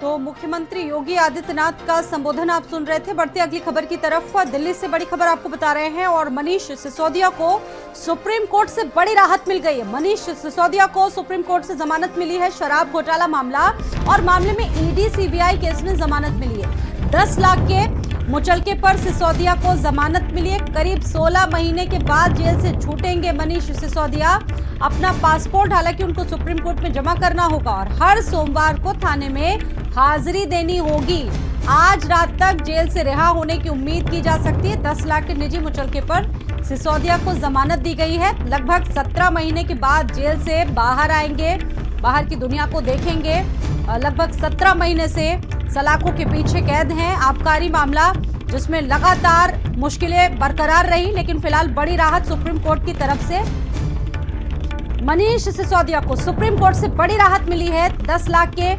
तो मुख्यमंत्री योगी आदित्यनाथ का संबोधन आप सुन रहे थे। बढ़ते अगली खबर की तरफ, दिल्ली से बड़ी खबर आपको बता रहे हैं और मनीष सिसोदिया को सुप्रीम कोर्ट से बड़ी राहत मिल गई है। मनीष सिसोदिया को सुप्रीम कोर्ट से जमानत मिली है। शराब घोटाला मामला और मामले में ईडी सीबीआई केस में जमानत मिली है। 10 लाख के मुचलके पर सिसोदिया को जमानत मिली है। करीब 16 महीने के बाद जेल से छूटेंगे मनीष सिसोदिया। अपना पासपोर्ट हालांकि उनको सुप्रीम कोर्ट में जमा करना होगा और हर सोमवार को थाने में हाजिरी देनी होगी। आज रात तक जेल से रिहा होने की उम्मीद की जा सकती है। 10 लाख के निजी मुचलके पर सिसोदिया को जमानत दी गई है। लगभग 17 महीने के बाद जेल से बाहर आएंगे, बाहर की दुनिया को देखेंगे। लगभग 17 महीने से सलाखों के पीछे कैद हैं। आबकारी मामला जिसमें लगातार मुश्किलें बरकरार रही, लेकिन फिलहाल बड़ी राहत सुप्रीम कोर्ट की तरफ से मनीष सिसोदिया को सुप्रीम कोर्ट से बड़ी राहत मिली है। 10 लाख के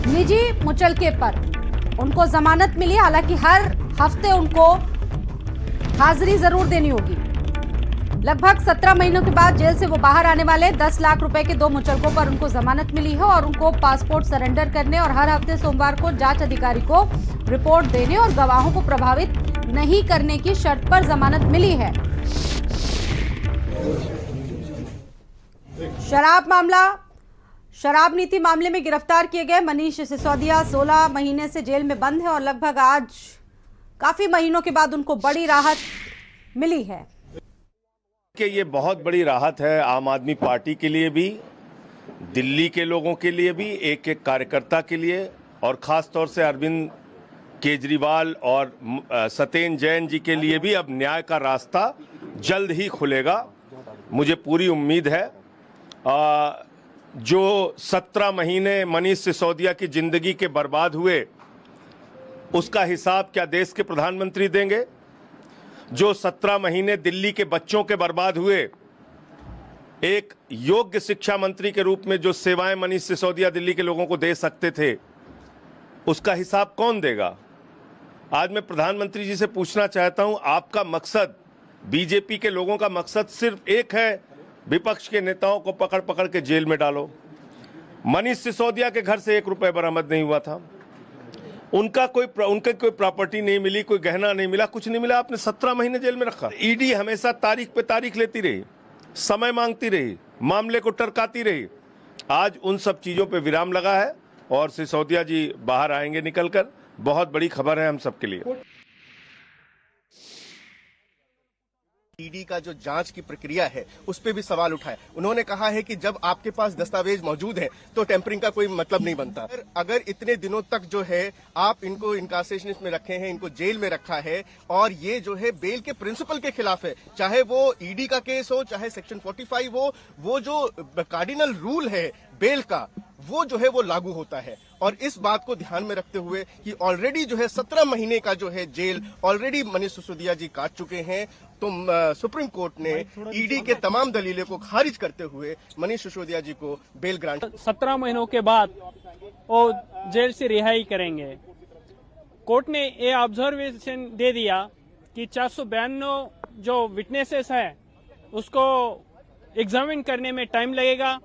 निजी मुचलके पर उनको जमानत मिली। हालांकि हर हफ्ते उनको हाजिरी जरूर देनी होगी। लगभग 17 महीनों के बाद जेल से वो बाहर आने वाले। 10 लाख रुपए के 2 मुचलकों पर उनको जमानत मिली है और उनको पासपोर्ट सरेंडर करने और हर हफ्ते सोमवार को जांच अधिकारी को रिपोर्ट देने और गवाहों को प्रभावित नहीं करने की शर्त पर जमानत मिली है। शराब नीति मामले में गिरफ्तार किए गए मनीष सिसोदिया 16 महीने से जेल में बंद है और लगभग आज काफी महीनों के बाद उनको बड़ी राहत मिली है। कि ये बहुत बड़ी राहत है आम आदमी पार्टी के लिए भी, दिल्ली के लोगों के लिए भी, एक एक कार्यकर्ता के लिए और खास तौर से अरविंद केजरीवाल और सत्येंद्र जैन जी के लिए भी अब न्याय का रास्ता जल्द ही खुलेगा। मुझे पूरी उम्मीद है। जो 17 महीने मनीष सिसोदिया की जिंदगी के बर्बाद हुए उसका हिसाब क्या देश के प्रधानमंत्री देंगे? जो 17 महीने दिल्ली के बच्चों के बर्बाद हुए, एक योग्य शिक्षा मंत्री के रूप में जो सेवाएं मनीष सिसोदिया दिल्ली के लोगों को दे सकते थे, उसका हिसाब कौन देगा? आज मैं प्रधानमंत्री जी से पूछना चाहता हूं, आपका मकसद, बीजेपी के लोगों का मकसद सिर्फ एक है, विपक्ष के नेताओं को पकड़ पकड़ के जेल में डालो। मनीष सिसोदिया के घर से 1 रुपया बरामद नहीं हुआ था। उनका कोई प्रॉपर्टी नहीं मिली, कोई गहना नहीं मिला, कुछ नहीं मिला। आपने 17 महीने जेल में रखा। ईडी हमेशा तारीख पे तारीख लेती रही, समय मांगती रही, मामले को टरकाती रही। आज उन सब चीजों पे विराम लगा है और सिसोदिया जी बाहर आएंगे निकलकर। बहुत बड़ी खबर है हम सबके लिए। ईडी का जो जांच की प्रक्रिया है उस पे भी सवाल उठाया। उन्होंने कहा है कि जब आपके पास दस्तावेज मौजूद है तो टेम्परिंग का कोई मतलब नहीं बनता। अगर इतने दिनों तक जो है आप इनको इनकार्सेशन में रखे हैं, इनको जेल में रखा है और ये जो है बेल के प्रिंसिपल के खिलाफ है, चाहे वो ईडी का केस हो, चाहे सेक्शन 45 हो, वो जो कार्डिनल रूल है बेल का, वो जो है वो लागू होता है। और इस बात को ध्यान में रखते हुए कि ऑलरेडी जो है 17 महीने का जो है जेल ऑलरेडी मनीष सिसोदिया जी काट चुके हैं, तो सुप्रीम कोर्ट ने ईडी के तमाम दलीलें को खारिज करते हुए मनीष सिसोदिया जी को बेल ग्रांट। 17 महीनों के बाद वो जेल से रिहाई करेंगे। कोर्ट ने ये ऑब्जर्वेशन दे दिया कि 452 जो विटनेसेस है उसको एग्जामिन करने में टाइम लगेगा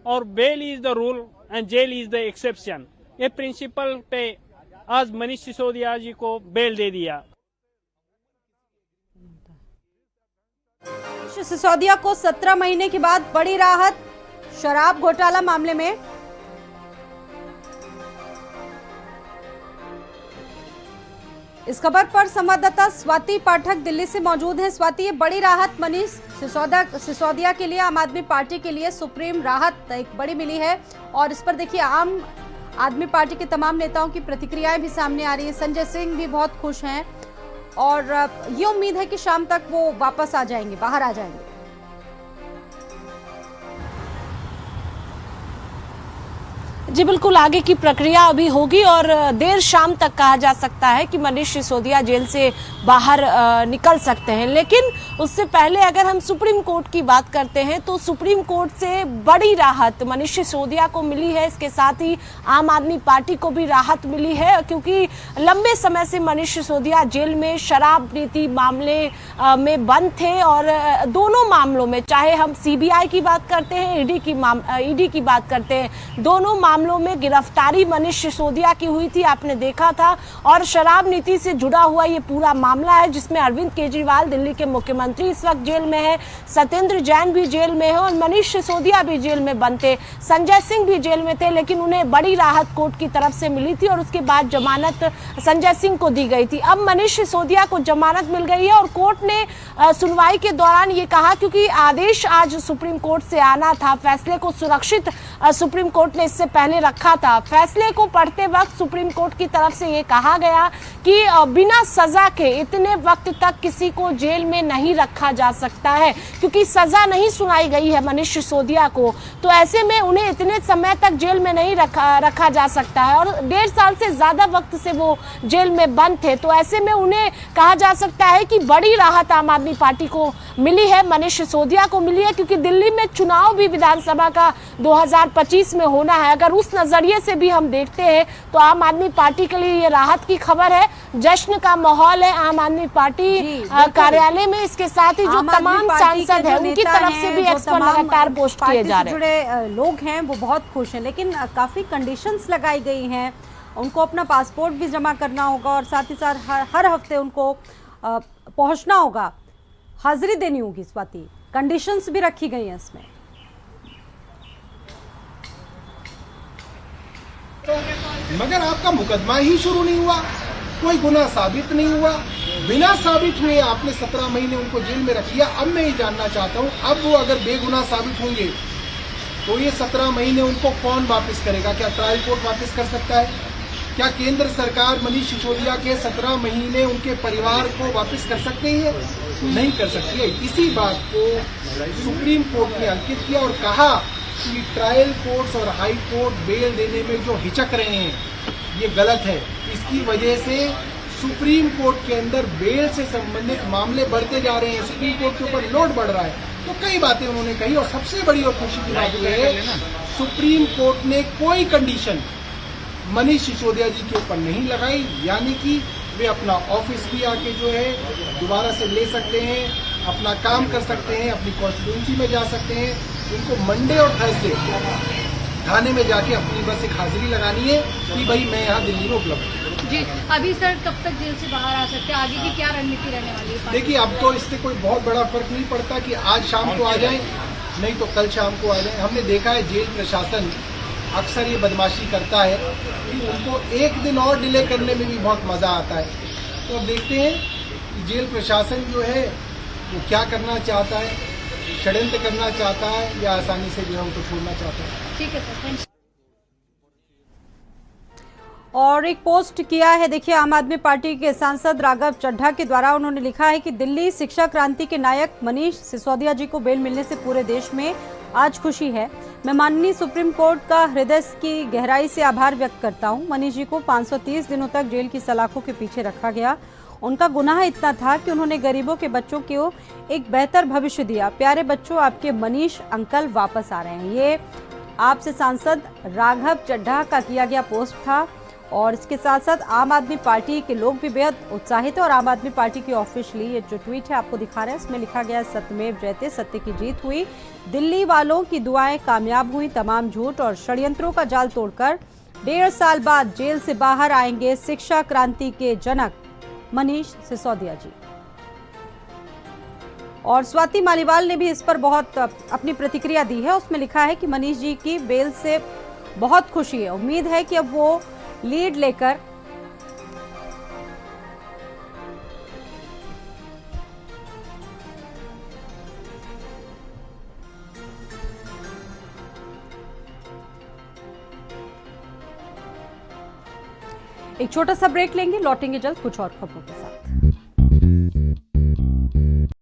और bail is the rule and jail is the exception. ये प्रिंसिपल पे आज मनीष सिसोदिया जी को बेल दे दिया। सिसोदिया को 17 महीने के बाद बड़ी राहत शराब घोटाला मामले में। इस खबर पर संवाददाता स्वाति पाठक दिल्ली से मौजूद हैं। स्वाति, ये बड़ी राहत मनीष सिसोदिया के लिए, आम आदमी पार्टी के लिए सुप्रीम राहत एक बड़ी मिली है और इस पर देखिए आम आदमी पार्टी के तमाम नेताओं की प्रतिक्रियाएं भी सामने आ रही है। संजय सिंह भी बहुत खुश हैं और ये उम्मीद है कि शाम तक वो वापस आ जाएंगे, बाहर आ जाएंगे। जी बिल्कुल, आगे की प्रक्रिया अभी होगी और देर शाम तक कहा जा सकता है कि मनीष सिसोदिया जेल से बाहर निकल सकते हैं। लेकिन उससे पहले अगर हम सुप्रीम कोर्ट की बात करते हैं तो सुप्रीम कोर्ट से बड़ी राहत मनीष सिसोदिया को मिली है। इसके साथ ही आम आदमी पार्टी को भी राहत मिली है, क्योंकि लंबे समय से मनीष सिसोदिया जेल में शराब नीति मामले में बंद थे और दोनों मामलों में, चाहे हम सीबीआई की बात करते हैं, ईडी की बात करते हैं, दोनों मामलों में गिरफ्तारी मनीष सिसोदिया की हुई थी, आपने देखा था। और शराब नीति से जुड़ा हुआ ये पूरा मामला है जिसमें अरविंद केजरीवाल दिल्ली के मुख्यमंत्री इस वक्त जेल में है, सत्येंद्र जैन भी जेल में है और मनीष सिसोदिया भी जेल में बंद थे, संजय सिंह भी जेल में थे, लेकिन उन्हें बड़ी राहत कोर्ट की तरफ से मिली थी और उसके बाद जमानत संजय सिंह को दी गई थी। अब मनीष सिसोदिया को जमानत मिल गई है और कोर्ट ने सुनवाई के दौरान ये कहा, क्योंकि आदेश आज सुप्रीम कोर्ट से आना था, फैसले को सुरक्षित सुप्रीम कोर्ट ने इससे पहले रखा था। फैसले को पढ़ते वक्त सुप्रीम कोर्ट की तरफ से ये कहा गया कि बिना सजा के इतने वक्त तक किसी को जेल में नहीं रखा जा सकता है, क्योंकि सजा नहीं सुनाई गई है मनीष सिसोदिया को, तो ऐसे में उन्हें इतने समय तक जेल में नहीं रखा जा सकता है और 1.5 साल से ज्यादा वक्त से वो जेल में बंद थे। तो ऐसे में उन्हें कहा जा सकता है कि बड़ी राहत आम आदमी पार्टी को मिली है, मनीष सिसोदिया को मिली है, क्योंकि दिल्ली में चुनाव भी विधानसभा का 2025 में होना है। अगर उस नजरिए से भी हम देखते हैं तो आम आदमी पार्टी के लिए ये राहत की खबर है, जश्न का माहौल है आम आदमी पार्टी कार्यालय में। इसके साथ ही जो तमाम सांसद हैं उनकी तरफ से भी एक्स पर लगातार पोस्ट किए जा रहे हैं। जुड़े लोग हैं वो बहुत खुश हैं, लेकिन काफी कंडीशंस लगाई गई हैं। उनको अपना पासपोर्ट भी जमा करना होगा और साथ ही साथ हर हफ्ते उनको पहुंचना होगा, हाजिरी देनी होगी। स्वाति, कंडीशंस भी रखी गई हैं इसमें। मगर आपका मुकदमा ही शुरू नहीं हुआ, कोई गुनाह साबित नहीं हुआ, बिना साबित हुए आपने 17 महीने उनको जेल में रख लिया। अब मैं ये जानना चाहता हूँ, अब वो अगर बेगुनाह साबित होंगे तो ये 17 महीने उनको कौन वापस करेगा? क्या ट्रायल कोर्ट वापस कर सकता है? क्या केंद्र सरकार मनीष सिसोदिया के 17 महीने उनके परिवार को वापस कर सकती है? नहीं कर सकती है। इसी बात को सुप्रीम कोर्ट ने अंकित किया और कहा कि ट्रायल कोर्ट्स और हाई कोर्ट बेल देने में जो हिचक रहे हैं ये गलत है। इसकी वजह से सुप्रीम कोर्ट के अंदर बेल से संबंधित मामले बढ़ते जा रहे हैं, सुप्रीम कोर्ट के ऊपर लोड बढ़ रहा है। तो कई बातें उन्होंने कही और सबसे बड़ी और खुशी की बात यह है सुप्रीम कोर्ट ने कोई कंडीशन मनीष सिसोदिया जी के ऊपर नहीं लगाई, यानी कि वे अपना ऑफिस भी आके जो है दोबारा से ले सकते हैं, अपना काम कर सकते हैं, अपनी कॉन्स्टिट्यूंसी में जा सकते हैं। उनको मंडे और थर्सडे थाने में जाके अपनी बस एक हाजिरी लगानी है कि भाई मैं यहाँ दिल्ली में उपलब्ध हूँ। जी, अभी सर कब तक जेल से बाहर आ सकते हैं? आगे की क्या रणनीति रहने वाली है? देखिए, अब तो इससे कोई बहुत बड़ा फर्क नहीं पड़ता कि आज शाम को आ जाए, नहीं तो कल शाम को आ जाए। हमने देखा है जेल प्रशासन अक्सर ये बदमाशी करता है कि उनको एक दिन और डिले करने में भी बहुत मजा आता है। तो अब देखते हैं कि जेल प्रशासन जो है वो क्या करना चाहता है, षड्यंत्र करना चाहता है या आसानी से जो है उनको छोड़ना चाहता है। ठीक है सर, थैंक यू। और एक पोस्ट किया है, देखिए, आम आदमी पार्टी के सांसद राघव चड्ढा के द्वारा। उन्होंने लिखा है कि दिल्ली शिक्षा क्रांति के नायक मनीष सिसोदिया जी को बेल मिलने से पूरे देश में आज खुशी है। मैं माननीय सुप्रीम कोर्ट का हृदय की गहराई से आभार व्यक्त करता हूं। मनीष जी को 530 दिनों तक जेल की सलाखों के पीछे रखा गया। उनका गुनाह इतना था कि उन्होंने गरीबों के बच्चों को एक बेहतर भविष्य दिया। प्यारे बच्चों, आपके मनीष अंकल वापस आ रहे हैं। ये आपसे सांसद राघव चड्ढा का किया गया पोस्ट था और इसके साथ साथ आम आदमी पार्टी के लोग भी बेहद उत्साहित है। और आम आदमी पार्टी की ऑफिशियली ये जो ट्वीट है आपको दिखा रहे हैं, इसमें लिखा गया सत्यमेव जयते, सत्य की जीत हुई, दिल्ली वालों की दुआएं कामयाब हुई, तमाम झूठ और षड्यंत्रों का जाल तोड़कर 1.5 साल बाद जेल से बाहर आएंगे शिक्षा क्रांति के जनक मनीष सिसोदिया जी। और स्वाति मालीवाल ने भी इस पर बहुत अपनी प्रतिक्रिया दी है। उसमें लिखा है कि मनीष जी की बेल से बहुत खुशी है, उम्मीद है कि अब वो लीड लेकर एक छोटा सा ब्रेक लेंगे, लौटेंगे जल्द कुछ और खबरों के साथ।